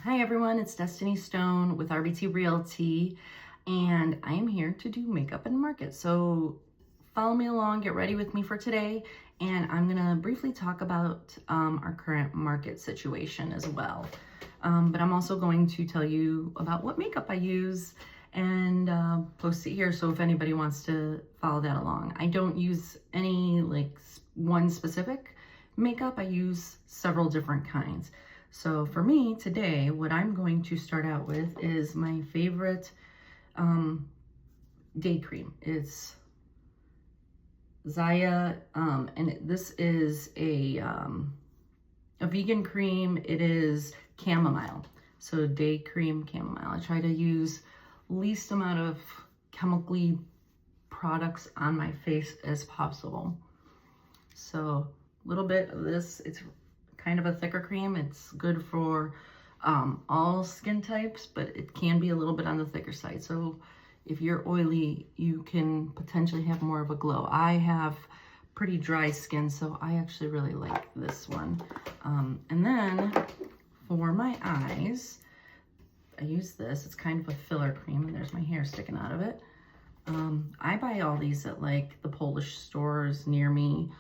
Hi everyone, it's Destiny Stone with RBT Realty, and I am here to do makeup and market. So follow me along, get ready with me for today, and I'm gonna briefly talk about our current market situation as well. But I'm also going to tell you about what makeup I use and post it here, so if anybody wants to follow that along. I don't use any one specific makeup, I use several different kinds. So for me today, what I'm going to start out with is my favorite day cream. It's Zaya, and this is a vegan cream. It is chamomile, so day cream chamomile. I try to use least amount of chemically products on my face as possible. So a little bit of this, it's kind of a thicker cream. It's good for all skin types, but it can be a little bit on the thicker side. So if you're oily, you can potentially have more of a glow. I have pretty dry skin, so I actually really like this one. And then for my eyes, I use this. It's kind of a filler cream, and there's my hair sticking out of it. I buy all these at like the Polish stores near me,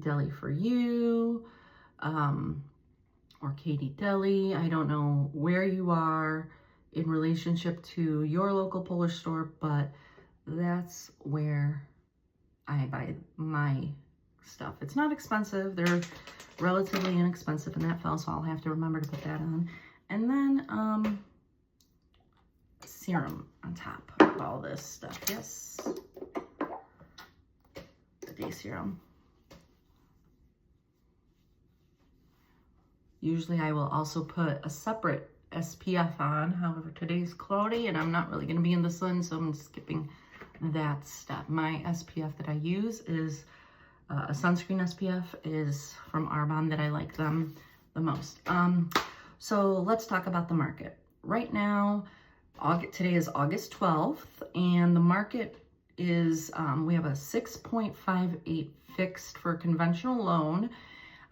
Deli for You, or Katie Deli. I don't know where you are in relationship to your local Polish store, but that's where I buy my stuff. It's not expensive. They're relatively inexpensive, and that fell, so I'll have to remember to put that on. And then serum on top of all this stuff. Yes, the day serum. Usually I will also put a separate SPF on. However, today's cloudy and I'm not really going to be in the sun, so I'm skipping that step. My SPF that I use is a sunscreen SPF, is from Arbonne, that I like them the most. So let's talk about the market. Right now, today is August 12th, and the market is, we have a 6.58 fixed for a conventional loan,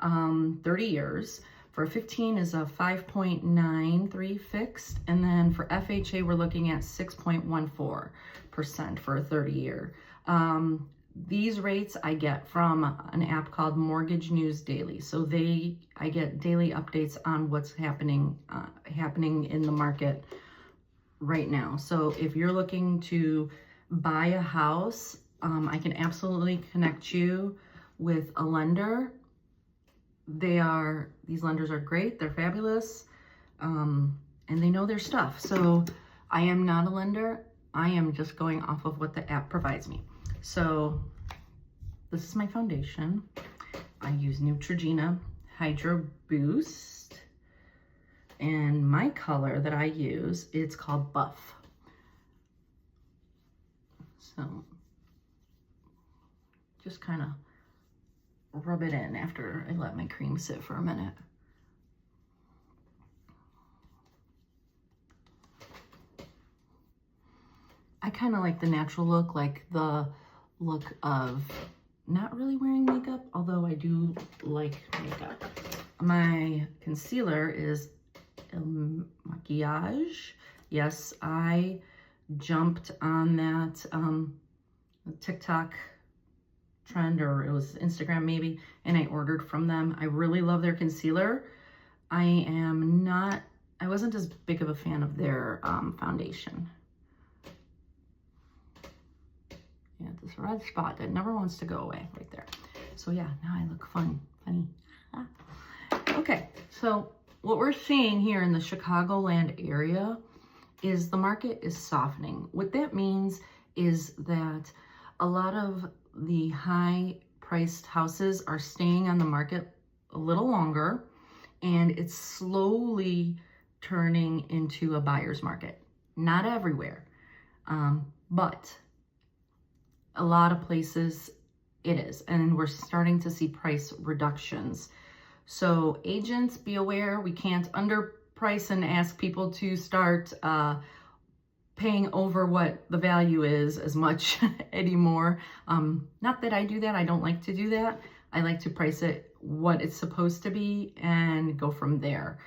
30 years. For 15 is a 5.93 fixed, and then for FHA we're looking at 6.14% for a 30-year. These rates I get from an app called Mortgage News Daily. So I get daily updates on what's happening in the market right now. So if you're looking to buy a house, I can absolutely connect you with a lender. These lenders are great, they're fabulous, and they know their stuff. So I am not a lender, I am just going off of what the app provides me. So this is my foundation. I use Neutrogena Hydro Boost, and my color that I use, it's called Buff. So just kind of rub it in after I let my cream sit for a minute. I kind of like the natural look, like the look of not really wearing makeup, although I do like makeup. My concealer is El Maquillage. Yes, I jumped on that TikTok trend, or it was Instagram maybe, and I ordered from them. I really love their concealer. I wasn't as big of a fan of their foundation. Yeah, this red spot that never wants to go away right there. So yeah, now I look funny. Okay, so what we're seeing here in the Chicagoland area is the market is softening. What that means is that a lot of the high-priced houses are staying on the market a little longer, and it's slowly turning into a buyer's market. Not everywhere, but a lot of places it is, and we're starting to see price reductions. So agents, be aware, we can't underprice and ask people to start paying over what the value is as much anymore. Not that I do that, I don't like to do that. I like to price it what it's supposed to be and go from there.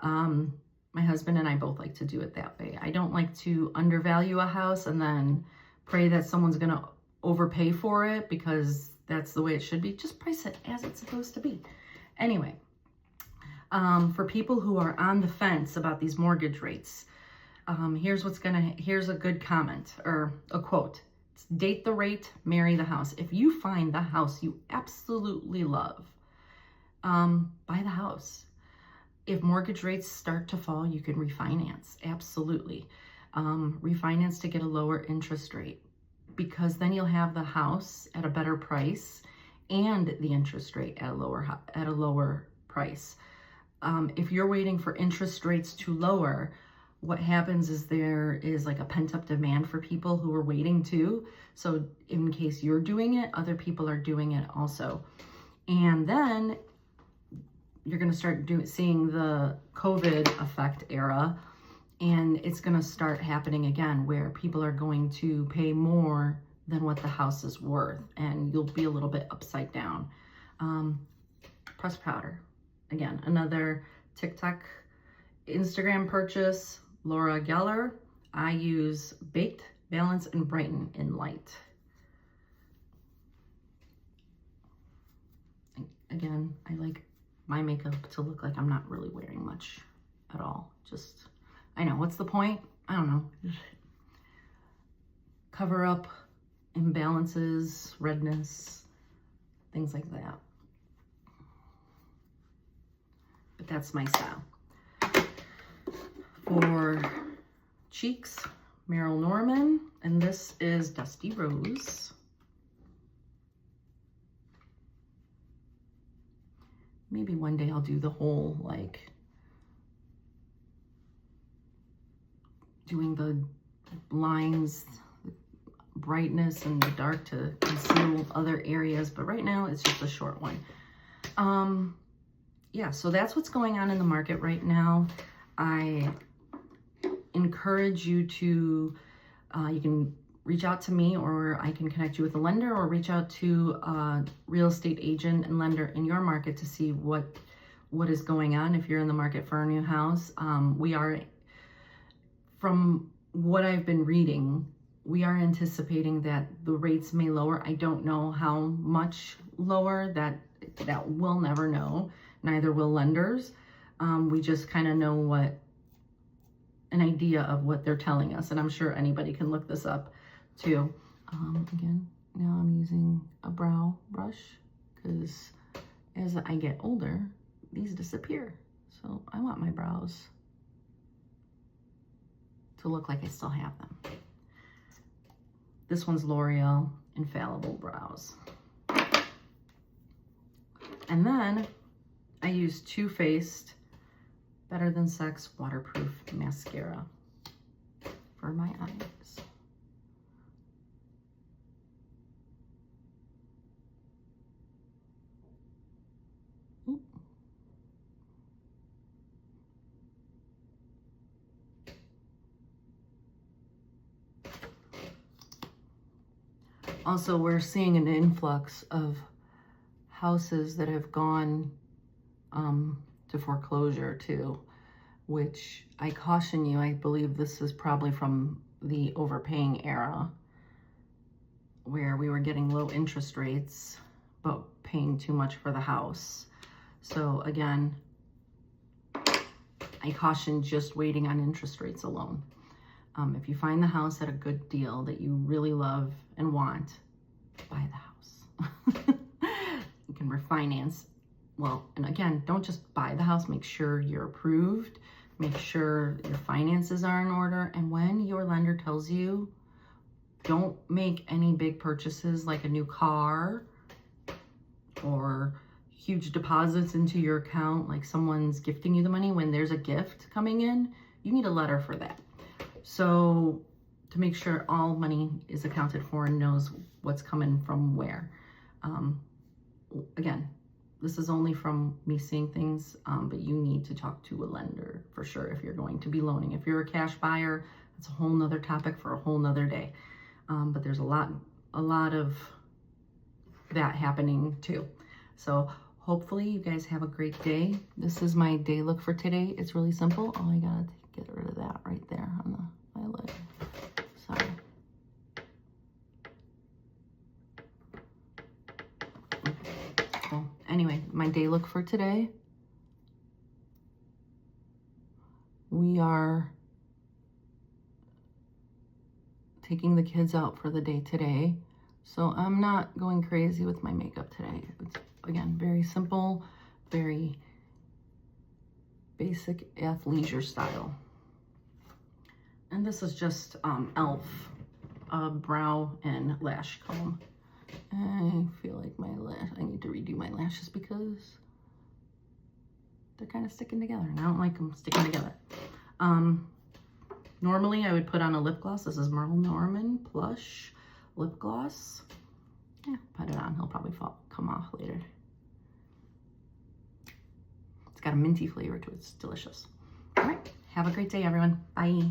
My husband and I both like to do it that way. I don't like to undervalue a house and then pray that someone's going to overpay for it, because that's the way it should be. Just price it as it's supposed to be. Anyway, for people who are on the fence about these mortgage rates, here's a good comment or a quote. It's, date the rate, marry the house. If you find the house you absolutely love, buy the house. If mortgage rates start to fall, you can refinance. Absolutely. Refinance to get a lower interest rate, because then you'll have the house at a better price and the interest rate at a lower price. If you're waiting for interest rates to lower, what happens is there is like a pent-up demand for people who are waiting too. So in case you're doing it, other people are doing it also. And then you're going to start seeing the COVID effect era, and it's going to start happening again where people are going to pay more than what the house is worth, and you'll be a little bit upside down. Press powder. Again, another TikTok, Instagram purchase, Laura Geller. I use Baked, Balance, and Brighten in Light. Again, I like my makeup to look like I'm not really wearing much at all. Just, I know, what's the point? I don't know. Cover up imbalances, redness, things like that. But that's my style. For cheeks, Meryl Norman, and this is Dusty Rose. Maybe one day I'll do the whole, like, doing the lines, brightness and the dark to conceal other areas, but right now it's just a short one. Yeah, so that's what's going on in the market right now. I encourage you to, you can reach out to me, or I can connect you with a lender, or reach out to a real estate agent and lender in your market to see what is going on if you're in the market for a new house. We are, from what I've been reading, we are anticipating that the rates may lower. I don't know how much lower, that we'll never know. Neither will lenders. We just kind of know an idea of what they're telling us, and I'm sure anybody can look this up too. Again, now I'm using a brow brush because as I get older, these disappear. So I want my brows to look like I still have them. This one's L'Oreal Infallible Brows. And then I use Too Faced Better Than Sex Waterproof Mascara for my eyes. Oop. Also, we're seeing an influx of houses that have gone to foreclosure too, which I caution you, I believe this is probably from the overpaying era where we were getting low interest rates but paying too much for the house. So again, I caution just waiting on interest rates alone. If you find the house at a good deal that you really love and want, buy the house. You can refinance. Well, and again, don't just buy the house. Make sure you're approved. Make sure your finances are in order. And when your lender tells you, don't make any big purchases like a new car or huge deposits into your account, like someone's gifting you the money. When there's a gift coming in, you need a letter for that. So to make sure all money is accounted for and knows what's coming from where. Again, this is only from me seeing things, but you need to talk to a lender for sure if you're going to be loaning. If you're a cash buyer, that's a whole nother topic for a whole nother day. But there's a lot of that happening too. So hopefully you guys have a great day. This is my day look for today. It's really simple. Oh, I gotta get rid of that right there on the eyelid. Sorry. Well, anyway, my day look for today. We are taking the kids out for the day today. So I'm not going crazy with my makeup today. It's, again, very simple, very basic athleisure style. And this is just e.l.f. Brow and lash comb. I feel like I need to redo my lashes because they're kind of sticking together and I don't like them sticking together. Normally I would put on a lip gloss. This is Merle Norman Plush lip gloss. Yeah, put it on. He'll probably come off later. It's got a minty flavor to it. It's delicious. All right. Have a great day, everyone. Bye.